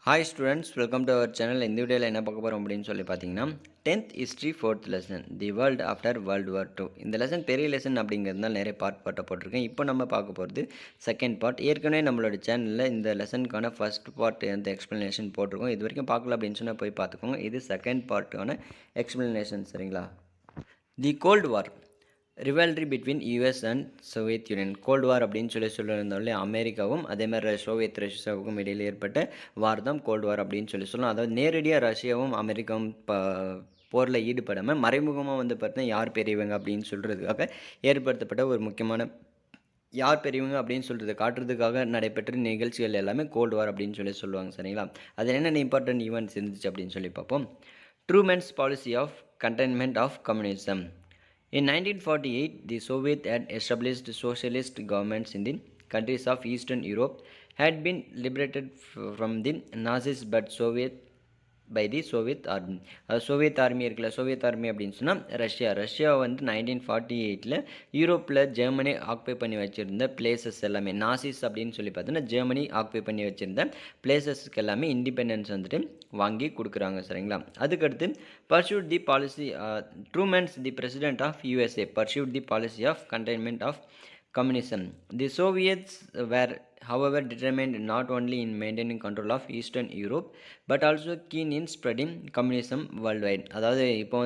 Hi students, welcome to our channel. இந்த வீடியோவில் என்ன பார்க்க போகிறோம் அப்படின்னு சொல்லி பார்த்தீங்கன்னா 10th history 4th lesson the world after world war 2. இந்த லெசன் பெரிய லெசன் அப்படிங்கிறதுனால நிறைய பார்ட்டாக போட்டிருக்கேன். இப்போ நம்ம பார்க்க போகிறது செகண்ட் பார்ட். ஏற்கனவே நம்மளோட சேனலில் இந்த லெசனுக்கான ஃபர்ஸ்ட் பார்ட் அந்த எக்ஸ்ப்ளனேஷன் போட்டிருக்கோம். இது வரைக்கும் பார்க்கல அப்படின்னு சொன்னால் போய் பார்த்துக்கோங்க. இது செகண்ட் பார்ட்டுக்கான எக்ஸ்ப்ளனேஷன். சரிங்களா? The cold war rivalry between US and Soviet Union. Cold war அப்படின்னு சொல்லியிருந்தாலே அமெரிக்காவும் அதே மாதிரி சோவியத் ரஷ்யாவுக்கும் இடையில் ஏற்பட்ட வார் தான் கோல்டு வார் அப்படின்னு சொல்லலாம். அதாவது நேரடியாக ரஷ்யாவும் அமெரிக்காவும் போரில் ஈடுபடாமல் மறைமுகமாக பார்த்தீங்கன்னா யார் பெரியவங்க அப்படின்னு சொல்கிறதுக்காக ஏற்படுத்தப்பட்ட ஒரு முக்கியமான யார் பெரியவங்க அப்படின்னு சொல்கிறத காட்டுறதுக்காக நடைபெற்ற நிகழ்ச்சிகள் எல்லாமே கோல்டு வார் அப்படின்னு சொல்லுவாங்க. சரிங்களா? அது என்னென்ன இம்பார்ட்டன்ட் ஈவெண்ட்ஸ் இருந்துச்சு அப்படின்னு சொல்லி பார்ப்போம். Truman's policy of containment of communism. In 1948, the Soviet had established socialist governments in the countries of Eastern Europe had been liberated from the Nazis by the Soviet army. Soviet army இருக்குல்ல, Soviet army அப்படின்னு சொன்னால் Russia 1948 யூரோப்பில் Germany occupy பண்ணி வச்சுருந்த places எல்லாமே Nazis அப்படின்னு சொல்லி பார்த்தோன்னா ஜெர்மனி ஆக்குபை பண்ணி வச்சுருந்த பிளேசஸ்க்கு எல்லாமே இண்டிபெண்டன்ஸ் வாங்கி கொடுக்குறாங்க. சரிங்களா? அதுக்கடுத்து pursued the policy Truman's the president of USA pursued the policy of containment of communism. The Soviets were however determined not only in maintaining control of Eastern Europe but also keen in spreading communism worldwide. அதாவது இப்போ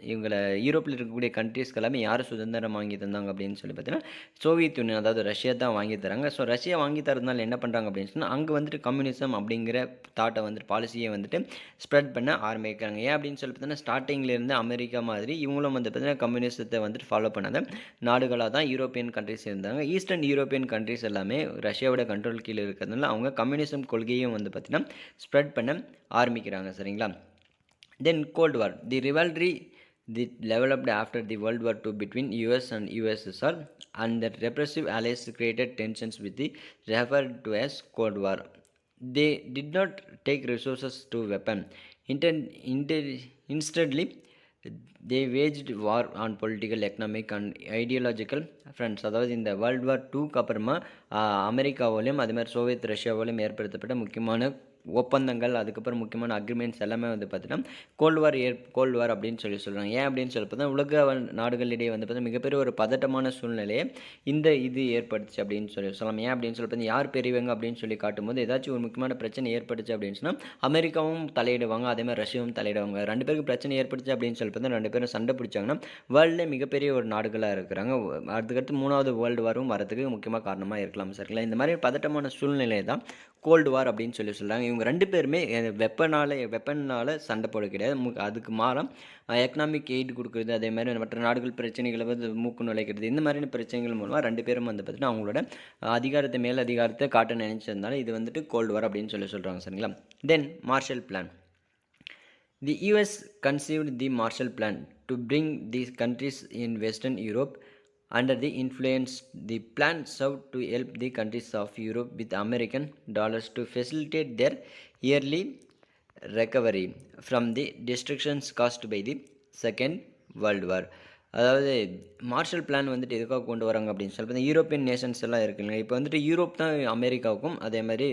இவங்களை யூரோப்பில் இருக்கக்கூடிய கண்ட்ரீஸ்க்கு எல்லாமே யார் சுதந்திரம் வாங்கி தந்தாங்க அப்படின்னு சொல்லி பார்த்தீங்கன்னா சோவியத் யூனியன், அதாவது ரஷ்யா தான் வாங்கி தராங்க. ஸோ ரஷ்யா வாங்கி தரதுனால என்ன பண்ணுறாங்க அப்படின்னு சொன்னால் அங்கே கம்யூனிசம் அப்படிங்கிற தாட்டை பாலிசியை ஸ்ப்ரெட் பண்ண ஆரம்பிக்கிறாங்க. ஏன் அப்படின்னு சொல்லி பார்த்தீங்கன்னா ஸ்டார்டிங்லேருந்து அமெரிக்கா மாதிரி இவங்களும் பார்த்தீங்கன்னா கம்யூனிசத்தை ஃபாலோ பண்ணாத நாடுகளாக தான் யூரோப்பியன் கண்ட்ரிஸ் இருந்தாங்க. ஈஸ்டர்ன் யூரோப்பியன் கண்ட்ரிஸ் எல்லாமே ரஷ்யாவோட கண்ட்ரோல் கீழே இருக்கிறதுனால அவங்க கம்யூனிசம் கொள்கையும் பார்த்தீங்கன்னா ஸ்ப்ரெட் பண்ண ஆரம்பிக்கிறாங்க. சரிங்களா? Then cold war the rivalry developed after the World War II between US and USSR, and the repressive allies created tensions with the referred to as Cold War. They did not take resources to weapon. Insteadly, they waged war on political, economic and ideological fronts. அதாவது இந்த world war 2க்கு அப்புறமா அமெரிக்காவிலையும் அதே மாதிரி Soviet ரஷ்யாவிலையும் ஏற்படுத்தப்பட்ட முக்கியமான ஒப்பந்தங்கள், அதுக்கப்புறம் முக்கியமான அக்ரிமெண்ட்ஸ் எல்லாமே பார்த்தீங்கன்னா கோல்டு வார் அப்படின்னு சொல்கிறாங்க. ஏன் அப்படின்னு சொல்லி பார்த்தா உலக நாடுகளிடையே பார்த்தீங்கன்னா மிகப்பெரிய ஒரு பதட்டமான சூழ்நிலையை இது ஏற்படுத்துச்சு அப்படின்னு சொல்லலாம். ஏன் அப்படின்னு சொல்லி பார்த்தீங்கன்னா யார் பெரியவங்க அப்படின்னு சொல்லி காட்டும்போது ஏதாச்சும் ஒரு முக்கியமான பிரச்சனை ஏற்பட்டுச்சு அப்படின்னு சொன்னால் அமெரிக்காவும் தலையிடுவாங்க, அதே மாதிரி ரஷ்யாவும் தலையிடுவாங்க. ரெண்டு பேருக்கு பிரச்சனை ஏற்பட்டுச்சு அப்படின்னு சொல்லி பார்த்தா ரெண்டு பேரும் சண்டை பிடிச்சாங்கன்னா வேர்ல்டில் மிகப்பெரிய ஒரு நாடுகளாக இருக்கிறாங்க. அதுக்கடுத்து 3வது வேர்ல்டு வாரும் வரதுக்கு முக்கியமாக காரணமாக இருக்கலாம். சரிங்களா? இந்த மாதிரி பதட்டமான சூழ்நிலை தான் கோல்டு வார் அப்படின்னு சொல்கிறாங்க. இவங்க ரெண்டு பேருமே வெப்பனால் சண்டை போட கிடையாது. அதுக்கு மாறம் எக்கனாமிக் எய்ட் கொடுக்குறது, அதே மாதிரி மற்ற நாடுகள் பிரச்சனைகளை மூக்கு நுழைக்கிறது, இந்த மாதிரியான பிரச்சனைகள் மூலமாக ரெண்டு பேரும் பார்த்தீங்கன்னா அவங்களோட அதிகாரத்தை காட்ட நினைச்சதுனால இது கோல்டு வார் அப்படின்னு சொல்கிறாங்க. சரிங்களா? Then Marshall plan. The US conceived the Marshall Plan to bring these countries in Western Europe under the influence. The plan served to help the countries of Europe with American dollars to facilitate their yearly recovery from the destructions caused by the Second World War. அதாவது marshal plan எதுக்காக கொண்டு வராங்க அப்படின்னு சொல்லி பார்த்தீங்கன்னா European Nations எல்லாம் இருக்குல்ல, இப்போ யூரோப் தான் அமெரிக்காவுக்கும் அதே மாதிரி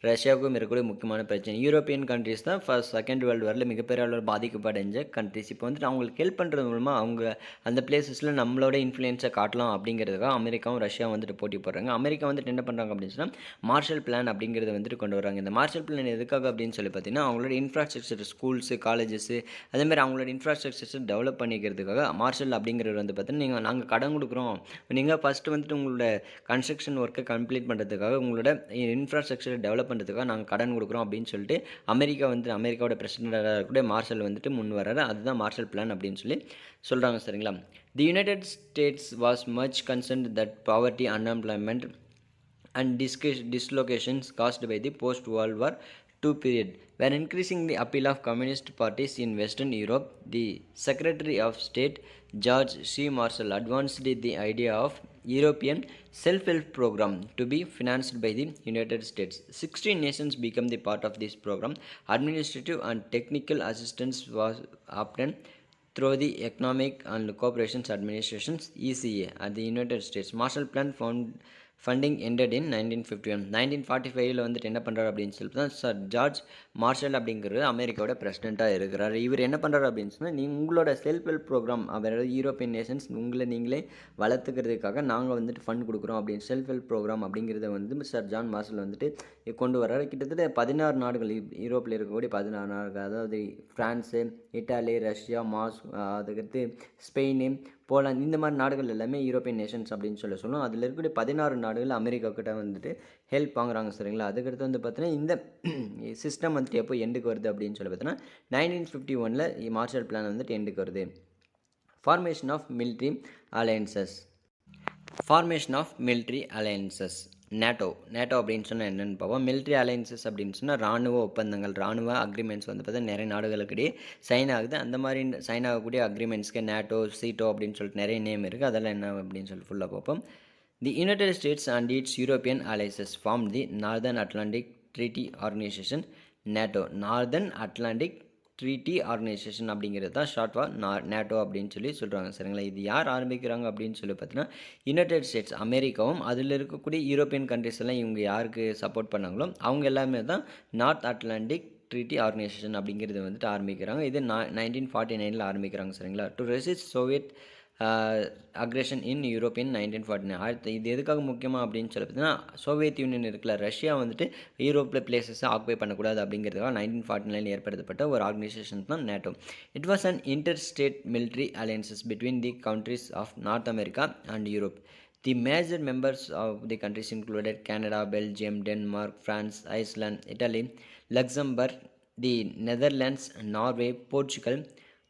ரஷ்யாவுக்கும் இருக்கக்கூடிய முக்கியமான பிரச்சனை. யூரோப்பியன் கண்ட்ரிஸ் தான் செகண்ட் வேர்ல்டு வாரில் மிகப்பெரிய அளவில் பாதிக்கப்படைஞ்ச கண்ட்ரிஸ். இப்போ அவங்களுக்கு ஹெல்ப் பண்ணுறது மூலமாக அவங்க அந்த பிளேசஸில் நம்மளோட இன்ஃப்ளூயன்ஸை காட்டலாம் அப்படிங்கிறதுக்காக அமெரிக்காவும் ரஷ்யாவும் போட்டி போடுறாங்க. அமெரிக்கா என்ன பண்ணுறாங்க அப்படின்னு சொன்னால் மார்ஷல் பிளான் அப்படிங்கிறத கொண்டு வராங்க. இந்த மார்ஷல் பிளான் எதுக்காக அப்படின்னு சொல்லி பார்த்தீங்கன்னா அவங்களோட இன்ஃப்ராஸ்ட்ரக்சர், ஸ்கூல்ஸு, காலேஜஸ், அதேமாதிரி அவங்களோட இன்ஃப்ராஸ்ட்ரக்சர்ஸை டெவலப் பண்ணிக்கிறதுக்காக மார்ஷல் அப்படிங்கிறது பார்த்தீங்கன்னா நாங்கள் கடன் கொடுக்குறோம், நீங்கள் ஃபஸ்ட்டு உங்களோட கன்ஸ்ட்ரக்ஷன் ஒர்க்கை கம்ப்ளீட் பண்ணுறதுக்காக உங்களோட இன்ஃப்ராஸ்ட்ரக்சரை டெவலப் பண்ணுறதுக்காக நாங்கள் கடன் கொடுக்குறோம் அப்படின்னு சொல்லிட்டு அமெரிக்காவோட பிரசிடென்டாக இருக்கக்கூடிய மார்ஷல் முன் வர்றாரு. அதுதான் மார்ஷல் பிளான் அப்படின்னு சொல்கிறாங்க. சரிங்களா? தி United states was much concerned that poverty, unemployment and dislocations caused by the post-World War II period were increasing the appeal of communist parties in Western Europe. The Secretary of State George C. Marshall advanced the idea of European self-help program to be financed by the United States. 16 nations became the part of this program. Administrative and technical assistance was obtained through the Economic and Cooperation Administrations (ECA) at the United States. Marshall Plan funding ended இன் 1951. 1945 வந்துட்டு என்ன பண்ணுறாரு அப்படின்னு சொல்லிட்டு தான் sir George marshal அப்படிங்கிறது அமெரிக்காவோட பிரசிடெண்ட்டாக இருக்கிறார். இவர் என்ன பண்ணுறாரு அப்படின்னு சொன்னால், உங்களோட செல்ஃப் ஹெல்ப் ப்ரோக்ராம், அதாவது யூரோப்பியன் நேஷன்ஸ் உங்களை நீங்களே வளர்த்துக்கிறதுக்காக நாங்கள் வந்துட்டு ஃபண்ட் கொடுக்குறோம் அப்படின்னு செல்ஃப் ஹெல்ப் ப்ரோக்ராம் அப்படிங்கிறத வந்து சார் ஜான் மார்ஷல் வந்துட்டு கொண்டு வர்றாரு. கிட்டத்தட்ட 16 நாடுகள், யூரோப்பில் இருக்கக்கூடிய 16 நாடுகள், அதாவது ஃப்ரான்ஸு, இட்டாலி, ரஷ்யா, அதுக்கடுத்து ஸ்பெயின், போலாந்து, இந்த மாதிரி நாடுகள் எல்லாமே யூரோப்பியன் நேஷன்ஸ் அப்படின்னு சொல்லுவோம். அதில் இருக்கக்கூடிய 16 நாடுகள் அமெரிக்கா கிட்ட வந்துட்டு ஹெல்ப் வாங்குறாங்க, சரிங்களா. அதுக்கடுத்து வந்து பார்த்தீங்கன்னா இந்த சிஸ்டம் வந்துட்டு எப்போ எண்டுக்கு வருது அப்படின்னு சொல்லி பார்த்தீங்கன்னா 1951 மார்ஷல் பிளான் வந்துட்டு எண்டுக்கு வருது. Formation of military alliances. NATO அப்படின்னு சொன்னால் என்னென்னு பார்ப்போம். மிலிட்ரி அலையன்சஸ் அப்படின்னு சொன்னால் ராணுவ ஒப்பந்தங்கள், ராணுவ அக்ரிமெண்ட்ஸ் வந்து பார்த்தா நிறைய நாடுகளுக்கிடையே சைன் ஆகுது. அந்த மாதிரி சைன் ஆகக்கூடிய அக்ரிமெண்ட்ஸ்க்கு நேட்டோ, சீட்டோ அப்படின்னு சொல்லிட்டு நிறைய நேம் இருக்குது. அதெல்லாம் என்ன அப்படின்னு சொல்லிட்டு ஃபுல்லாக பார்ப்போம். The United States and its European allies form the Northern Atlantic Treaty Organisation, NATO. Northern Atlantic Treaty Organisation அப்படிங்கிறது தான் ஷார்ட்வாக நேட்டோ அப்படின்னு சொல்லி சொல்கிறாங்க, சரிங்களா. இது யார் ஆரம்பிக்கிறாங்க அப்படின்னு சொல்லி பார்த்தீங்கன்னா யுனைடெட் ஸ்டேட்ஸ், அமெரிக்காவும் அதில் இருக்கக்கூடிய யூரோப்பியன் கண்ட்ரிஸ் எல்லாம் இவங்க யாருக்கு சப்போர்ட் பண்ணாங்களோ அவங்க எல்லாமே தான் நார்த் அட்லாண்டிக் ட்ரீட்டி ஆர்கனைசேஷன் அப்படிங்கிறது வந்துட்டு ஆரம்பிக்கிறாங்க. இது 1949 ஆரம்பிக்கிறாங்க, சரிங்களா. To resist Soviet aggression in European 1949. இது எதுக்காக முக்கியமாக அப்படின்னு சொல்லி பார்த்தீங்கன்னா, சோவியத் யூனியன் இருக்குல்ல, ரஷ்யா வந்துட்டு யூரோப்பில் பிளேசஸை ஆக்குபை பண்ணக்கூடாது அப்படிங்கிறதுக்காக 1949 ஏற்படுத்தப்பட்ட ஒரு ஆர்கனைசேஷன் தான் NATO. It was an inter state military alliances between the countries of North America and Europe. The major members of the countries included Canada, Belgium, Denmark, France, Iceland, Italy, Luxembourg, the Netherlands, Norway, Portugal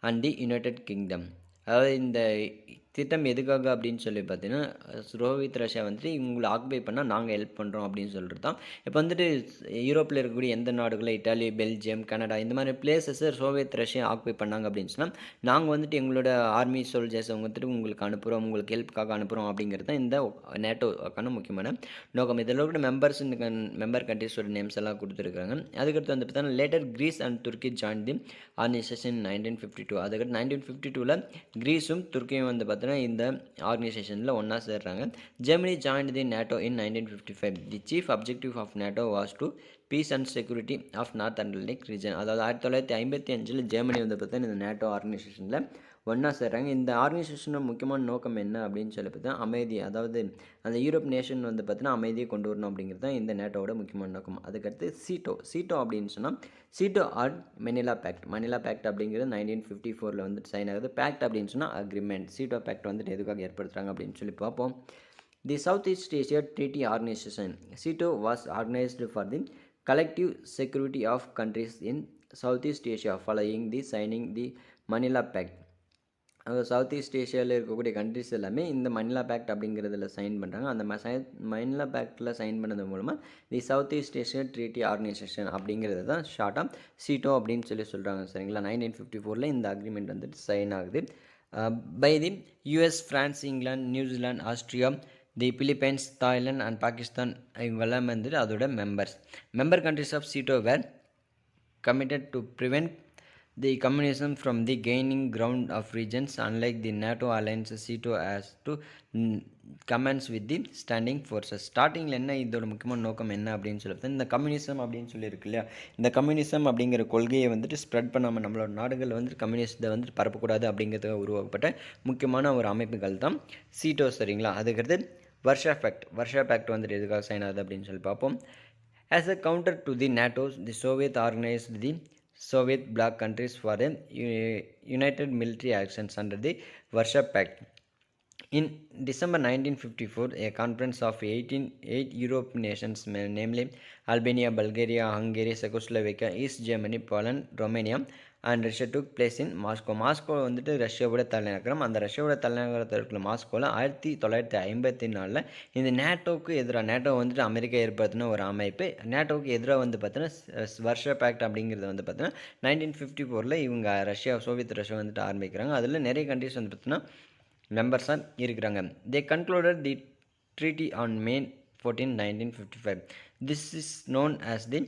and the United Kingdom. அதாவது இந்த திட்டம் எதுக்காக அப்படின்னு சொல்லி பார்த்தீங்கன்னா, Soviet Russia வந்துட்டு இவங்களை occupy பண்ணால் நாங்கள் ஹெல்ப் பண்ணுறோம் அப்படின்னு சொல்லிட்டு தான். இப்போ வந்துட்டு யூரோப்பில் இருக்கக்கூடிய எந்த நாடுகளை, இட்டாலி, பெல்ஜியம், கனடா, இந்த மாதிரி பிளேசஸை சோவியத் ரஷ்யா ஆக்குபை பண்ணாங்க அப்படின்னு சொன்னால் நாங்கள் வந்துட்டு எங்களோட ஆர்மி சோல்ஜர்ஸை வந்துட்டு உங்களுக்கு அனுப்புகிறோம், உங்களுக்கு ஹெல்ப்புக்காக அனுப்புகிறோம் அப்படிங்கிறது தான் இந்த நேட்டோக்கான முக்கியமான நோக்கம். இதில் கூட மெம்பர் கண்ட்ரிஸோட நேம்ஸ் எல்லாம் கொடுத்துருக்காங்க. அதுக்கடுத்து வந்து பார்த்தீங்கன்னா later Greece and Turkey join the organisation 1952. அதுக்கடுத்து 1952 கிரீஸும் துர்க்கியும் வந்து பார்த்தீங்கன்னா இந்த ஆர்கனைசேஷனில் ஒன்றா சேர்றாங்க. Germany joined the NATO in 1955. The chief objective of NATO was to peace and security of North Atlantic region. அதாவது 1955 ஜெர்மனி வந்து பார்த்தீங்கன்னா இந்த நேட்டோ ஆர்கனைசேஷனில் ஒன்றா சேர்றாங்க. இந்த ஆர்கனைசேஷனோட முக்கியமான நோக்கம் என்ன அப்படின்னு சொல்லி பார்த்தா அமைதி, அதாவது அந்த யூரோப் நேஷன் வந்து பார்த்தீங்கன்னா அமைதியை கொண்டு வரணும் அப்படிங்கிறது தான் இந்த நேட்டோட முக்கியமான நோக்கம். அதுக்கடுத்து சீட்டோ அப்படின்னு சொன்னால் சீட்டோ ஆர் மணிலா பேக்ட் அப்படிங்கிறது 1954 வந்துட்டு சைன் ஆகுது. பேக்ட் அப்படின்னு சொன்னால் அக்ரிமெண்ட். சீட்டோ பேக்ட் வந்துட்டு எதுக்காக ஏற்படுத்துகிறாங்க அப்படின்னு சொல்லி பார்ப்போம். The South East Asia treaty organisation SEATO was organised for the collective security of countries in Southeast Asia following the signing the Manila Pact. South east ஏஷியாவில் இருக்கக்கூடிய கண்ட்ரிஸ் எல்லாமே இந்த மணிலா பேக்ட் அப்படிங்கிறதுல சைன் பண்ணுறாங்க. அந்த மணிலா பேக்டில் சைன் பண்ணது மூலமாக the South East Asia treaty Organisation அப்படிங்கிறது தான் ஷார்ட்டாக சீட்டோ அப்படின்னு சொல்லி சொல்கிறாங்க, சரிங்களா. 1954 இந்த அக்ரிமெண்ட் வந்துட்டு சைன் ஆகுது. By the US, France, England, New Zealand, Austria, the Philippines, Thailand and Pakistan இவங்கெல்லாம் வந்துட்டு அதோட member countries of SEATO were committed to prevent the communism from the gaining ground of regions. Unlike the NATO alliance, SEATO has to commence with the standing forces. ஸ்டார்டிங்கில் என்ன இதோட முக்கியமான நோக்கம் என்ன அப்படின்னு சொல்லி இந்த கம்யூனிசம் அப்படின்னு சொல்லி இருக்கு இல்லையா, இந்த கம்யூனிசம் அப்படிங்கிற கொள்கையை வந்துட்டு ஸ்ப்ரெட் பண்ணாமல் நம்மளோட நாடுகள் வந்துட்டு கம்யூனிஸ்ட்டை வந்துட்டு பரப்பக்கூடாது அப்படிங்கிறதுக்காக உருவாக்கப்பட்ட முக்கியமான ஒரு அமைப்புகள் தான் சீட்டோ, சரிங்களா. அதுக்கடுத்து வர்ஷா பேக்ட் வந்துட்டு எதுக்காக சைன் ஆகுது அப்படின்னு சொல்லி பார்ப்போம். As a counter to the NATO, the Soviet organized the Soviet bloc countries for a united military actions under the Warsaw Pact. In December 1954, a conference of 8 European nations, namely Albania, Bulgaria, Hungary, Czechoslovakia, East Germany, Poland, Romania and Russia took place in Moscow. Moscow வந்துட்டு ரஷ்யாவோட தலைநகரம். அந்த ரஷ்யாவோட தலைநகரத்தில் இருக்கிற மாஸ்கோவில் 1954 இந்த NATO வந்துட்டு America ஏற்படுத்தின ஒரு அமைப்பு. நேட்டோவுக்கு எதிராக வந்து பார்த்தீங்கன்னா வர்ஷா பேக்ட் அப்படிங்கிறது வந்து பார்த்தீங்கன்னா 1954 இவங்க சோவியத் ரஷ்யா வந்துட்டு ஆரம்பிக்கிறாங்க. அதில் நிறைய கண்ட்ரிஸ் வந்து பார்த்தீங்கன்னா மெம்பர்ஸாக இருக்கிறாங்க. They concluded the treaty on May 14, 1955. This is known as the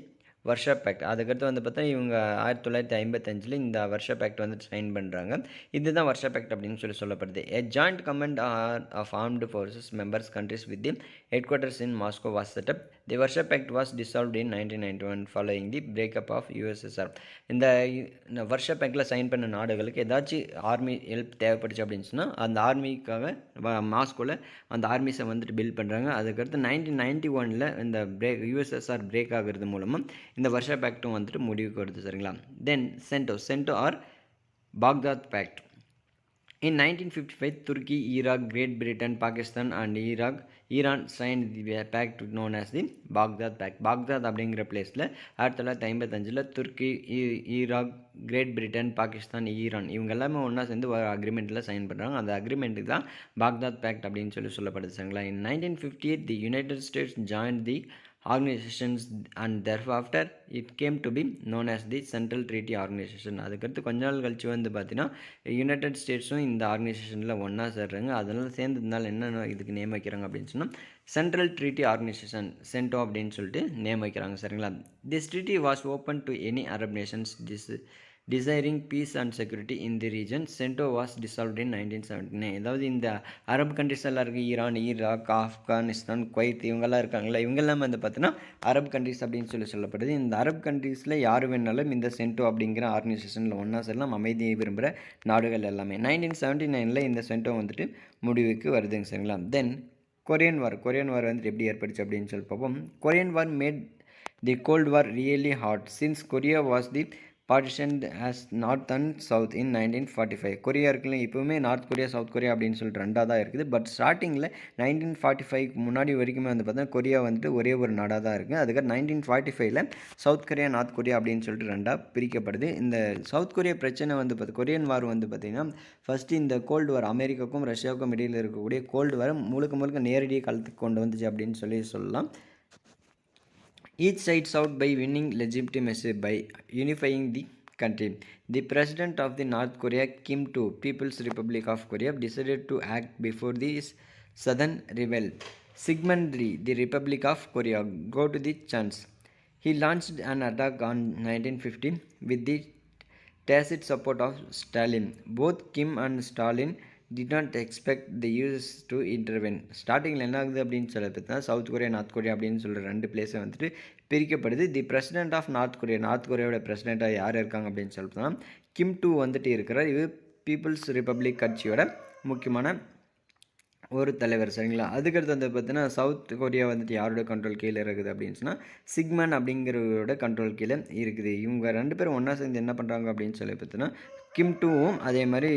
Warsaw pact. அதுக்கடுத்து வந்து பார்த்தா இவங்க 1955 இந்த வர்ஷா பேக்ட் வந்து சைன் பண்ணுறாங்க. இதுதான் வர்ஷா பேக்ட் அப்படின்னு சொல்லப்படுது. A joint command of armed forces members countries with the headquarters in Moscow was set up. The Warsaw Pact was dissolved in 1991 following the breakup of USSR. இந்த வர்ஷா பேக்டில் சைன் பண்ண நாடுகளுக்கு ஏதாச்சும் army help தேவைப்பட்டுச்சு அப்படின்னு சொன்னால் அந்த ஆர்மிக்காக மாஸ்கோவில் அந்த ஆர்மிஸை வந்துட்டு பில்ட் பண்ணுறாங்க. அதுக்கடுத்து 1991 இந்த யூஎஸ்எஸ்ஆர் பிரேக் ஆகிறது மூலமாக இந்த வர்ஷா பேக்டும் வந்துட்டு முடிவுக்கு வருது. சரிங்களா? Then CENTO or Baghdad pact. In 1955, Turkey, Iraq, Great Britain, Pakistan and Iran signed the pact known as the Baghdad Pact. Baghdad அப்படிங்கிற பிளேஸில் 1955 துருக்கி, Iraq, Great Britain, Pakistan, Iran இவங்க எல்லாமே ஒன்றா சேர்ந்து ஒரு அக்ரிமெண்ட்டில் சைன் பண்ணுறாங்க. அந்த அக்ரிமெண்ட்டுக்கு தான் பாக்தாத் பேக்ட் அப்படின்னு சொல்லப்படுது. சரிங்களா? In 1958, the United States joined the organizations and thereafter it came to be known as the Central Treaty Organization. அதுக்கடுத்து கொஞ்ச நாள் கழிச்சு வந்து பார்த்தீங்கன்னா யுனைடெட் ஸ்டேட்ஸும் இந்த ஆர்கனைசேஷனில் ஒன்றா சேர்றாங்க. அதெல்லாம் சேர்ந்ததுனால என்ன இதுக்கு நேம் வைக்கிறாங்க அப்படின்னு சொன்னால் சென்ட்ரல் ட்ரீட்டி ஆர்கனைசேஷன் சென்டோ அப்படின்னு சொல்லிட்டு நேம் வைக்கிறாங்க. சரிங்களா? This treaty was open to any Arab nations desiring peace and security in the region. CENTO was dissolved in 1979. அதாவது இந்த அரபு கண்ட்ரிஸ் எல்லாம் இருக்குது, ஈரான், ஈராக், ஆப்கானிஸ்தான், குவைத் இவங்கெல்லாம் இருக்காங்களா, இவங்கெல்லாம் வந்து பார்த்தீங்கன்னா அரபு கண்ட்ரிஸ் அப்படின்னு சொல்லப்படுது. இந்த அரபு கண்ட்ரீஸில் யார் வேணாலும் இந்த சென்டோ அப்படிங்கிற ஆர்கனைசேஷனில் ஒன்றா செல்லாம் அமைதியை விரும்புகிற நாடுகள் எல்லாமே. 1979 இந்த சென்டோ வந்துட்டு முடிவுக்கு வருதுங்க. சரிங்களா? தென் கொரியன் வார் வந்துட்டு எப்படி ஏற்படுச்சு அப்படின்னு சொல்லி பார்ப்போம். Korean war mat the gold war really hot since Korea was the partitioned as north and south in 1945. Korea இருக்குல்ல, இப்போவுமே நார்த் கொரியா சவுத் கொரியா அப்படின்னு சொல்லிட்டு ரெண்டாக தான் இருக்குது. பட் ஸ்டார்டிங்கில் 1945 முன்னாடி வரைக்குமே வந்து பார்த்தீங்கன்னா கொரியா வந்துட்டு ஒரே ஒரு நாடாக தான் இருக்குது. அதுக்கப்புறம் 1945 சவுத் கொரியா நார்த் கொரியா அப்படின்னு சொல்லிட்டு ரெண்டாக பிரிக்கப்படுது. இந்த சவுத் கொரியா பிரச்சனை வந்து கொரியன் வார் வந்து பார்த்திங்கன்னா ஃபஸ்ட்டு இந்த கோல்டு வார் அமெரிக்காவுக்கும் ரஷ்யாவுக்கும் இடையில் இருக்கக்கூடிய கோல்டு வார் முழுக்க நேரடியாக காலத்துக்கு கொண்டு வந்துச்சு அப்படின்னு சொல்லலாம். Each side sought by winning legitimacy by unifying the country. The president of the North Korea, Kim To, People's Republic of Korea, decided to act before the southern rival, Sigmund III, the Republic of Korea, go to the chance. He launched an attack on 1950 with the tacit support of Stalin. Both Kim and Stalin did not expect the US to intervene. ஸ்டார்டிங்கில் என்ன ஆகுது அப்படின்னு சொல்லி பார்த்தீங்கன்னா south Korea north Korea அப்படின்னு சொல்கிற ரெண்டு பிளேஸை வந்துட்டு பிரிக்கப்படுது. தி பிரசிடென்ட் ஆஃப் நார்த் கொரியாவோட பிரசிடெண்ட்டாக யார் இருக்காங்க அப்படின்னு சொல்லி பார்த்தோம்னா கிம் டூ வந்துட்டு இருக்கிறார். இது பீப்புள்ஸ் ரிப்பப்ளிக் கட்சியோட முக்கியமான ஒரு தலைவர். சரிங்களா? அதுக்கடுத்து வந்து பார்த்தீங்கன்னா சவுத் கொரியா வந்துட்டு யாரோட கண்ட்ரோல் கீழே இருக்குது அப்படின்னு சொன்னால் சிக்மன் அப்படிங்கிறவரோட கண்ட்ரோல் கீழே இருக்குது. இவங்க ரெண்டு பேரும் ஒன்றா சேர்ந்து என்ன பண்ணுறாங்க அப்படின்னு சொல்லி பார்த்தீங்கன்னா கிம் டூவும் அதே மாதிரி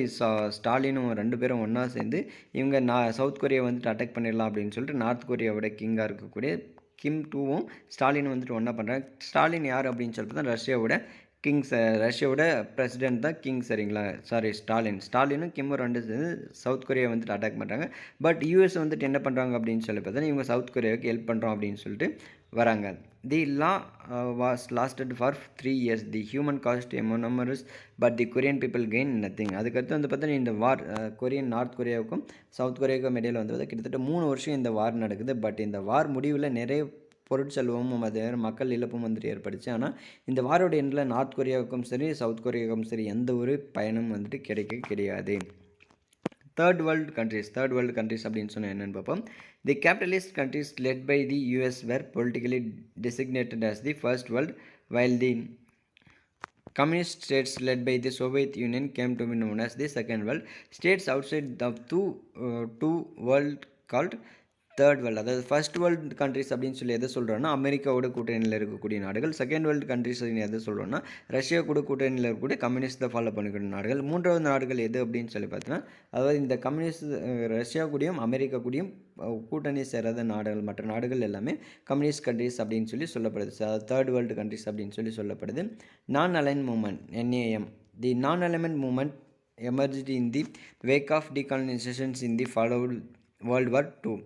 ஸ்டாலினும் ரெண்டு பேரும் ஒன்றா சேர்ந்து இவங்க சவுத் கொரியா வந்துட்டு அட்டாக் பண்ணிடலாம் அப்படின்னு சொல்லிட்டு நார்த் கொரியாவோட கிங்காக இருக்கக்கூடிய கிம் டூவும் ஸ்டாலினும் வந்துட்டு ஒன்றா பண்ணுறாங்க. ஸ்டாலின் யார் அப்படின்னு சொல்லி பார்த்தா ரஷ்யாவோட பிரசிடென்ட் தான் கிங். சரிங்களா? ஸ்டாலினும் கிம்மும் ரெண்டு சேர்ந்து சவுத் கொரியா வந்துட்டு அட்டாக் பண்ணுறாங்க. பட் யூஎஸ் வந்துட்டு என்ன பண்ணுறாங்க அப்படின்னு சொல்லி பார்த்தா இவங்க சவுத் கொரியாவுக்கு ஹெல்ப் பண்ணுறோம் அப்படின்னு சொல்லிட்டு வராங்க. The law was lasted for 3 years. The human cost enormous but the Korean people gain nothing. அதுக்கடுத்து வந்து பார்த்தா இந்த வார் நார்த் கொரியாவுக்கும் சவுத் கொரியாவுக்கும் இடையில் வந்து கிட்டத்தட்ட 3 வருஷம் இந்த வார் நடக்குது. பட் இந்த வார் முடிவில் நிறைய பொருட்செலவும் அதே மக்கள் இழப்பும் வந்துட்டு ஏற்படுச்சு. ஆனால் இந்த வாரோட எண்டில் நார்த் கொரியாவுக்கும் சரி சவுத் கொரியாவுக்கும் சரி எந்த ஒரு பயனும் வந்துட்டு கிடையாது. தேர்ட் வேர்ல்டு கண்ட்ரிஸ் அப்படின்னு சொன்னால் என்னென்னு பார்ப்போம். The capitalist countries led by the US were politically designated as the first world while the communist states led by the Soviet Union came to be known as the second world. States outside the two world called third world. அதாவது first world countries அப்படின்னு சொல்லி எதை சொல்கிறோன்னா அமெரிக்காவோட கூட்டணியில் இருக்கக்கூடிய நாடுகள். Second world countries எதை சொல்கிறோன்னா ரஷ்யா கூட கூட்டணியில் இருக்கக்கூடிய கம்யூனிஸ்ட்டை ஃபாலோ பண்ணிக்கூடிய நாடுகள். மூன்றாவது நாடுகள் எது அப்படின்னு சொல்லி பார்த்தீங்கன்னா அதாவது இந்த கம்யூனிஸ்ட் ரஷ்யா கூடயும் அமெரிக்கா கூடயும் கூட்டணி சேராத நாடுகள் மற்ற நாடுகள் எல்லாமே கம்யூனிஸ்ட் கண்ட்ரிஸ் அப்படின்னு சொல்லி சொல்லப்படுது. தேர்ட் வேர்ல்டு கண்ட்ரிஸ் அப்படின்னு சொல்லி சொல்லப்படுது. நான் align moment NAM. The non alignment movement emerged in the wake of decolonizations in the followed World War II.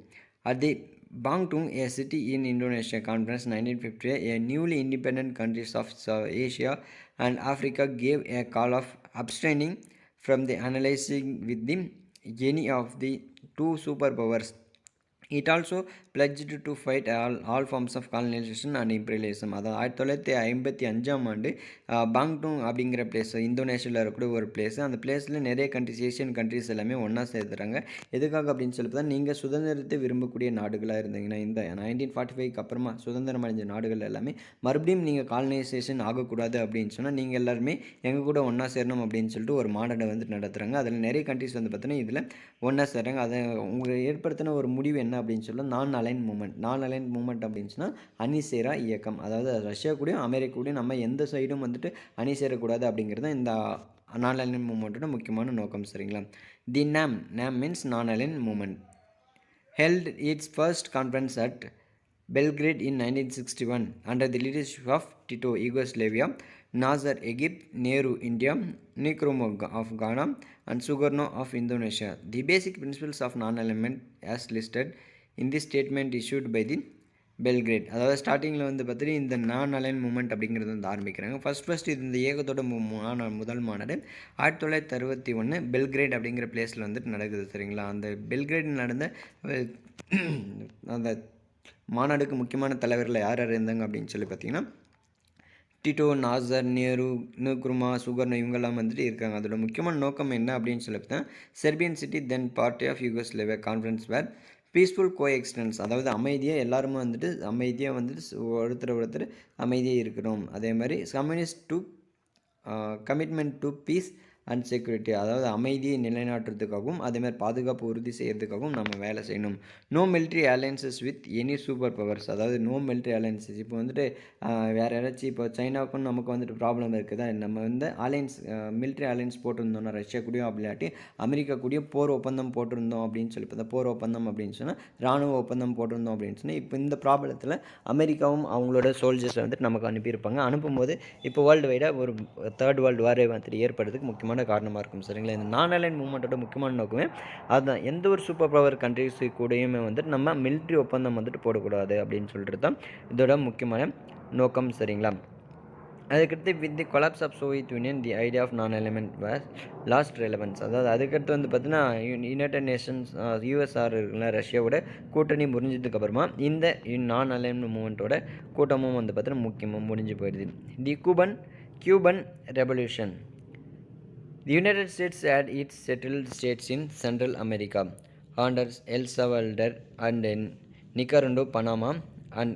At the Bangtung, a city in Indonesia conference 1950, a newly independent countries of Asia and Africa gave a call of abstaining from the analyzing with the any of the two superpowers it also pledged to fight all forms of colonisation and imperialism. அதாவது 1955ஆம் ஆண்டு பாங்டூங் அப்படிங்கிற place இந்தோனேஷியாவில் இருக்கக்கூடிய ஒரு place. அந்த பிளேஸில் நிறைய கண்ட்ரிஸ், ஏஷியன் கண்ட்ரிஸ் எல்லாமே ஒன்றா சேர்த்துறாங்க. எதுக்காக அப்படின்னு சொல்லி பார்த்தா, நீங்கள் சுதந்திரத்தை விரும்பக்கூடிய நாடுகளாக இருந்தீங்கன்னா, இந்த 1945க்கு அப்புறமா சுதந்திரம் அடைஞ்ச நாடுகள் எல்லாமே மறுபடியும் நீங்கள் காலனைசேஷன் ஆகக்கூடாது அப்படின்னு சொன்னால், நீங்கள் எல்லாருமே எங்கள் கூட ஒன்றா சேரணும் அப்படின்னு சொல்லிட்டு ஒரு மாநாட்டை வந்து நடத்துகிறாங்க. அதில் நிறைய கண்ட்ரிஸ் வந்து பார்த்தீங்கன்னா இதில் ஒன்றா சேர்றாங்க. அதை உங்களுக்கு ஏற்படுத்தின ஒரு முடிவு என்ன அப்படின்னு சொன்னால் நான் அலைன் மூமெண்ட் அப்படின்னு சொன்னால் அணி சேரா இயக்கம். அதாவது ரஷ்யா கூடயும் அமெரிக்கா கூடயும் நம்ம எந்த சைடும் வந்துட்டு அணி சேரக்கூடாது அப்படிங்கிறது இந்த நான் அலைன் மூமெண்ட்டோட முக்கியமான நோக்கம். சரிங்களா? The NAM means non align movement held its first conference at Belgrade in 1961 under the leadership of Tito, Yugoslavia, Nasser, Egypt, Nehru, India, Nkrumah of Ghana, and Sukarno of Indonesia. The basic principles of non-alignment as listed in this statement issued by the Belgrade. அதாவது ஸ்டார்டிங்கில் வந்து பார்த்தீங்கன்னா இந்த நான் align moment அப்படிங்கிறது வந்து ஆரம்பிக்கிறாங்க. First இது இந்த இயக்கத்தோட முதல் மாநாடு 1961 பெல்கிரேட் அப்படிங்கிற பிளேஸில் வந்துட்டு நடக்குது. சரிங்களா? அந்த பெல்கிரேட் நடந்த அந்த மாநாடுக்கு முக்கியமான தலைவர்கள் யார் யார் இருந்தாங்க அப்படின்னு சொல்லி பார்த்தீங்கன்னா டிட்டோ, நாசர், நேரு, நக்ருமா, சுகர்னோ இவங்கெல்லாம் வந்துட்டு இருக்காங்க. அதோட முக்கியமான நோக்கம் என்ன அப்படின்னு சொல்லி பார்த்தா, Serbian city then party of Yugoslavia conference were peaceful coexistence. அதாவது அமைதியாக எல்லாருமே வந்துட்டு அமைதியாக வந்துட்டு ஒருத்தர் அமைதியாக இருக்கணும். அதே மாதிரி communist to commitment to peace and security. அதாவது அமைதியை நிலைநாட்டுறதுக்காகவும் அதேமாதிரி பாதுகாப்பு உறுதி செய்கிறதுக்காகவும் நம்ம வேலை செய்யணும். No military alliances with any super powers. அதாவது நோ மிலிட்ரி அலையன்சஸ். இப்போ வந்துட்டு வேறு யாராச்சும் இப்போ சைனாவுக்கும் நமக்கு வந்துட்டு ப்ராப்ளம் இருக்குதா, நம்ம வந்து அலையன்ஸ் மிலிட்ரி அலையன்ஸ் போட்டிருந்தோம்னா ரஷ்யா கூடயும் அப்படிலாட்டி அமெரிக்கா கூடயும் போர் ஒப்பந்தம் போட்டிருந்தோம் அப்படின்னு சொல்லி பார்த்தா, போர் ஒப்பந்தம் அப்படின்னு சொன்னால் இராணுவ ஒப்பந்தம் போட்டிருந்தோம் அப்படின்னு சொன்னால் இப்போ இந்த ப்ராப்ளத்தில் அமெரிக்காவும் அவங்களோட சோல்ஜர்ஸை வந்துட்டு நமக்கு அனுப்பியிருப்பாங்க. அனுப்பும்போது இப்போ வேர்ல்டு வைடாக ஒரு தேர்ட் வேர்ல்டு வாரே வந்துட்டு ஏற்படுறதுக்கு முக்கியமான காரணமாக இருக்கும். சரிங்களா? இந்த நான் அலைன் மூவ்மெண்ட்டோட முக்கியமான நோக்கமே அதுதான். எந்த ஒரு சூப்பர் பவர் கண்ட்ரிஸ் கூடயுமே வந்துட்டு நம்ம மிலிட்ரி ஒப்பந்தம் வந்துட்டு போடக்கூடாது அப்படின்னு சொல்லிட்டு தான் இதோட முக்கியமான நோக்கம். சரிங்களா? அதுக்கடுத்து with the collapse of Soviet Union the idea of non alignment was lost relevance. அதாவது அதுக்கடுத்து வந்து பார்த்தீங்கன்னா யுனைடெட் நேஷன்ஸ் யூஎஸ்ஆர் இருக்குல்ல ரஷ்யாவோட கூட்டணி முறிஞ்சதுக்கு அப்புறமா இந்த நான் அலைன்மெண்ட் மூவ்மெண்ட்டோட கூட்டமும் வந்து பார்த்தீங்கன்னா முக்கியமாக முடிஞ்சு போயிடுது. The Cuban revolution. The United States had its settled states in Central America, Honduras, El Salvador, and Nicaragua, Panama, and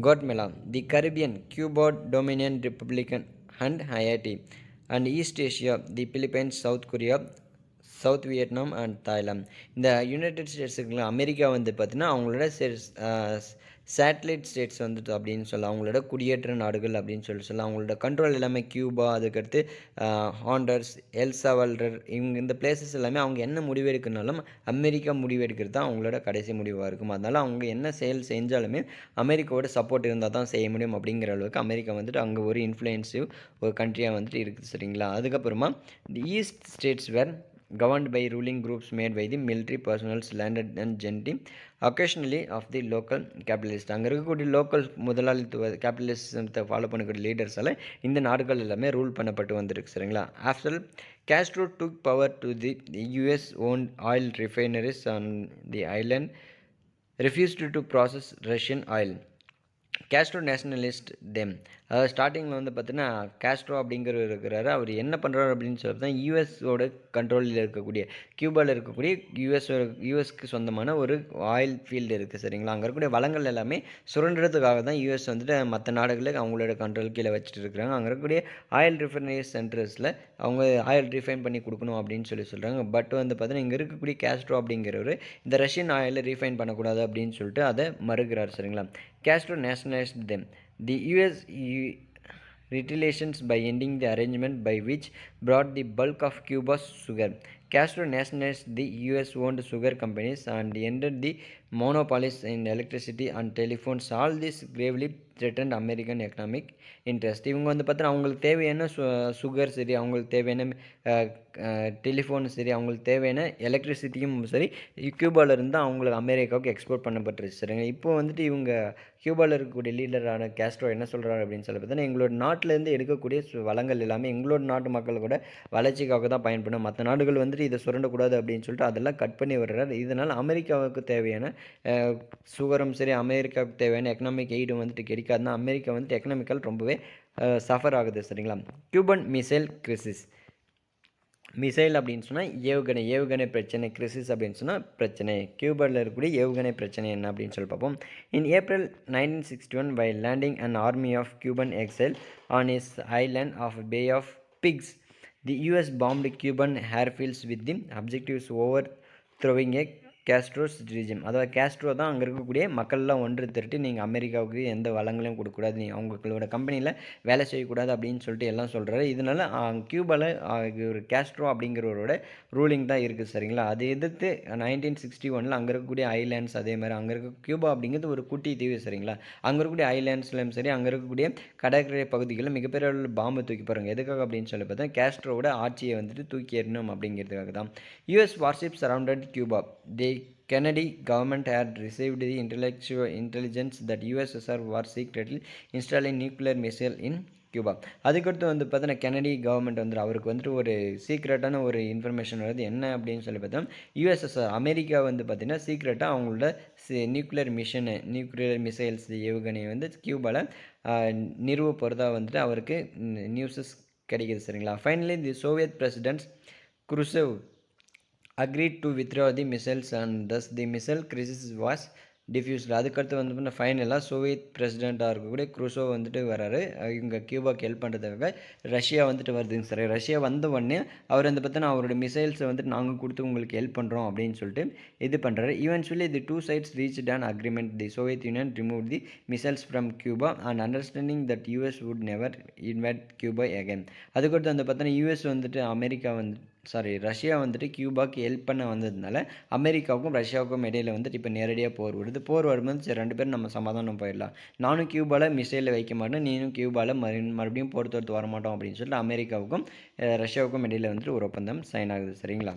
Guatemala. The Caribbean, Cuba, Dominican Republic, and Haiti, and East Asia, the Philippines, South Korea, south Vietnam and Thailand. இந்த United ஸ்டேட்ஸுக்குள்ள America வந்து பார்த்தீங்கன்னா அவங்களோட satellite states வந்துட்டு அப்படின்னு சொல்லலாம், அவங்களோட குடியேற்ற நாடுகள் அப்படின்னு சொல்லலாம். அவங்களோட கண்ட்ரோல் எல்லாமே கியூபா, அதுக்கடுத்து ஹாண்டர்ஸ், எல் சால்வடார் இந்த பிளேசஸ் எல்லாமே அவங்க என்ன முடிவு எடுக்கணும்னாலும் அமெரிக்கா முடிவு எடுக்கிறது தான் அவங்களோட கடைசி முடிவாக இருக்கும். அதனால் அவங்க என்ன செயல் செஞ்சாலுமே அமெரிக்காவோட சப்போர்ட் இருந்தால் தான் செய்ய முடியும் அப்படிங்கிற அளவுக்கு அமெரிக்கா வந்துட்டு அங்கே ஒரு இன்ஃப்ளூயன்சிவ் ஒரு கண்ட்ரியாக வந்துட்டு இருக்குது. சரிங்களா? அதுக்கப்புறமா the East States were governed by ruling groups made by the military personnel, landed and gently occasionally of the local capitalist. அங்கே இருக்கக்கூடிய லோக்கல் முதலாளித்துவ கேபிட்டலிசத்தை ஃபாலோ பண்ணக்கூடிய லீடர்ஸால் இந்த நாடுகள் எல்லாமே ரூல் பண்ணப்பட்டு வந்திருக்கு. சரிங்களா? After Castro took power to the US owned oil refineries on the island refused to process Russian oil. Castro nationalist them. அதாவது ஸ்டார்டிங்கில் வந்து பார்த்தீங்கன்னா கேஸ்ட்ரோ அப்படிங்கிறவர் இருக்கிறாரு. அவர் என்ன பண்ணுறாரு அப்படின்னு சொல்லி தான் யூஎஸோட கண்ட்ரோலில் இருக்கக்கூடிய கியூபாவில் இருக்கக்கூடிய யூஎஸ்க்கு சொந்தமான ஒரு ஆயில் ஃபீல்டு இருக்குது. சரிங்களா? அங்கே இருக்கக்கூடிய வளங்கள் எல்லாமே சுரண்டுறதுக்காக தான் யூஎஸ் வந்துட்டு மற்ற நாடுகளுக்கு அவங்களோட கண்ட்ரோல் கீழே வச்சுட்டு இருக்கிறாங்க. அங்கே இருக்கக்கூடிய ஆயில் ரிஃபைனரி சென்டர்ஸில் அவங்க ஆயில் ரிஃபைன் பண்ணி கொடுக்கணும் அப்படின்னு சொல்கிறாங்க. பட் வந்து பார்த்தீங்கன்னா இங்கே இருக்கக்கூடிய கேஸ்ட்ரோ அப்படிங்கிறவர் இந்த ரஷ்யன் ஆயிலை ரீஃபைன் பண்ணக்கூடாது அப்படின்னு சொல்லிட்டு அதை மறுக்கிறார். சரிங்களா? Castro nationalized them. The US retaliations by ending the arrangement by which brought the bulk of Cuba's sugar. Castro nationalized the US-owned sugar companies and ended the monopolies in electricity and telephones. All this gravely threatened American economic interest. இவங்க வந்து பார்த்தீங்கன்னா அவங்களுக்கு தேவையான sugar சரி, அவங்களுக்கு தேவையான telephone சரி, அவங்களுக்கு தேவையான எலக்ட்ரிசிட்டியும் சரி கியூபாவில் இருந்து அவங்களுக்கு அமெரிக்காவுக்கு எக்ஸ்போர்ட் பண்ணப்பட்டுருச்சு. சரிங்க? இப்போ வந்துட்டு இவங்க கியூபாவில் இருக்கக்கூடிய லீடரான கேஸ்ட்ரோ என்ன சொல்கிறாரு அப்படின்னு சொல்லி பார்த்தீங்கன்னா எங்களோட நாட்டிலேருந்து எடுக்கக்கூடிய வளங்கள் எல்லாமே எங்களோட நாட்டு மக்கள் கூட வளர்ச்சிக்காக தான் பயன்படும். மற்ற நாடுகள் வந்துட்டு வந்துட்டு இதை சுரண்டக்கூடாது அப்படின்னு சொல்லிட்டு அதெல்லாம் கட் பண்ணி விடுறாரு. இதனால் அமெரிக்காவுக்கு தேவையான சுகரும் சரி, அமெரிக்காவுக்கு தேவையான எக்கனாமிக் எய்டும் வந்துட்டு கிடைக்காதுன்னா அமெரிக்கா வந்துட்டு எக்கனாமிக்கல் ரொம்பவே சஃபர் ஆகுது சரிங்களா. Cuban missile crisis. மிசைல் அப்படின்னு சொன்னால் ஏவுகணை பிரச்சனை. கிரிசிஸ் அப்படின்னு சொன்னால் பிரச்சனை. கியூபாவில் இருக்கக்கூடிய ஏவுகணை பிரச்சனை என்ன அப்படின்னு சொல்லி பார்ப்போம். இன் April 1961 by landing an army of Cuban exile on his island of Bay of Pigs, the US bombed Cuban airfields with the objectives overthrowing a கேஸ்ட்ரோஸ் regime. அதாவது கேஸ்ட்ரோ தான் அங்கே இருக்கக்கூடிய மக்கள்லாம் ஒன்று திரட்டி நீங்கள் அமெரிக்காவுக்கு எந்த வளங்களையும் கொடுக்கக்கூடாது, நீங்கள் அவங்களோட கம்பெனியில் வேலை செய்யக்கூடாது அப்படின்னு சொல்லிட்டு எல்லாம் சொல்கிறாரு. இதனால் கியூபாவில் ஒரு கேஸ்ட்ரோ அப்படிங்கிறவரோட ரூலிங் தான் இருக்குது சரிங்களா. அதை எதிர்த்து 1961 அங்கே இருக்கக்கூடிய ஐலாண்ட்ஸ், அதே மாதிரி அங்கே இருக்க கியூபா அப்படிங்கிறது ஒரு குட்டி தீவு சரிங்களா. அங்கே இருக்கக்கூடிய ஐலாண்ட்ஸ்லையும் சரி, அங்கே இருக்கக்கூடிய கடற்கரை பகுதிகளில் மிகப்பெரிய அளவில் பாம்பு தூக்கி போகிறாங்க. எதுக்காக அப்படின்னு சொல்லி பார்த்தா கேஸ்ட்ரோவோட ஆட்சியை வந்துட்டு தூக்கி எறியணும் அப்படிங்கிறதுக்காக தான். US worship surrounded Cuba. Kennedy government had received the intelligence that USSR was secretly installing nuclear missile in Cuba. அதுக்கடுத்து வந்து பார்த்தீங்கன்னா கெனடி கவர்மெண்ட் வந்துட்டு அவருக்கு வந்துட்டு ஒரு சீக்ரெட்டான ஒரு இன்ஃபர்மேஷன் வருது. என்ன அப்படின்னு சொல்லி பார்த்தோம், யூஎஸ்எஸ்ஆர் அமெரிக்கா வந்து பார்த்திங்கன்னா சீக்ரெட்டாக அவங்களோட நியூக்ளியர் மிசைல்ஸ் ஏவுகணையை வந்து கியூபாவில் நிறுவ போகிறதா வந்துட்டு அவருக்கு நியூஸஸ் கிடைக்கிது சரிங்களா. Finally the Soviet president Khrushchev agreed to withdraw the missiles and thus the missile crisis was diffused. அதுக்கடுத்து வந்து ஃபைனலாக சோவியத் பிரசிடெண்ட்டாக இருக்கக்கூடிய குருசோ வந்துட்டு வராரு. இவங்க கியூபாக்கு ஹெல்ப் பண்ணுறதுக்காக ரஷ்யா வந்துட்டு வருதுங்க சார். ரஷ்யா வந்த உடனே அவர் வந்து பார்த்தீங்கன்னா அவரோட மிசைல்ஸை வந்துட்டு நாங்கள் கொடுத்து உங்களுக்கு ஹெல்ப் பண்ணுறோம் அப்படின்னு சொல்லிட்டு இது பண்ணுறாரு. Eventually the two sides reached an agreement. The Soviet Union removed the missiles from Cuba and understanding that US would never invade Cuba again. அதுக்கடுத்து வந்து பார்த்தீங்கன்னா யூஎஸ் வந்துட்டு ரஷ்யா வந்துட்டு கியூபாக்கு ஹெல்ப் பண்ண வந்ததுனால அமெரிக்காவுக்கும் ரஷ்யாவுக்கும் இடையில வந்துட்டு இப்போ நேரடியாக போர் வருது. போர் வரும்போது சரி ரெண்டு பேரும் நம்ம சமாதானம் போயிடலாம், நானும் கியூபாவில் மிசைலில் வைக்க மாட்டேன், நீனும் கியூபாவில் மறுபடியும் போர் தொடுத்து வரமாட்டோம் அப்படின்னு சொல்லிட்டு அமெரிக்காவுக்கும் ரஷ்யாவுக்கும் இடையில வந்துட்டு ஒரு ஒப்பந்தம் சைன் ஆகுது சரிங்களா.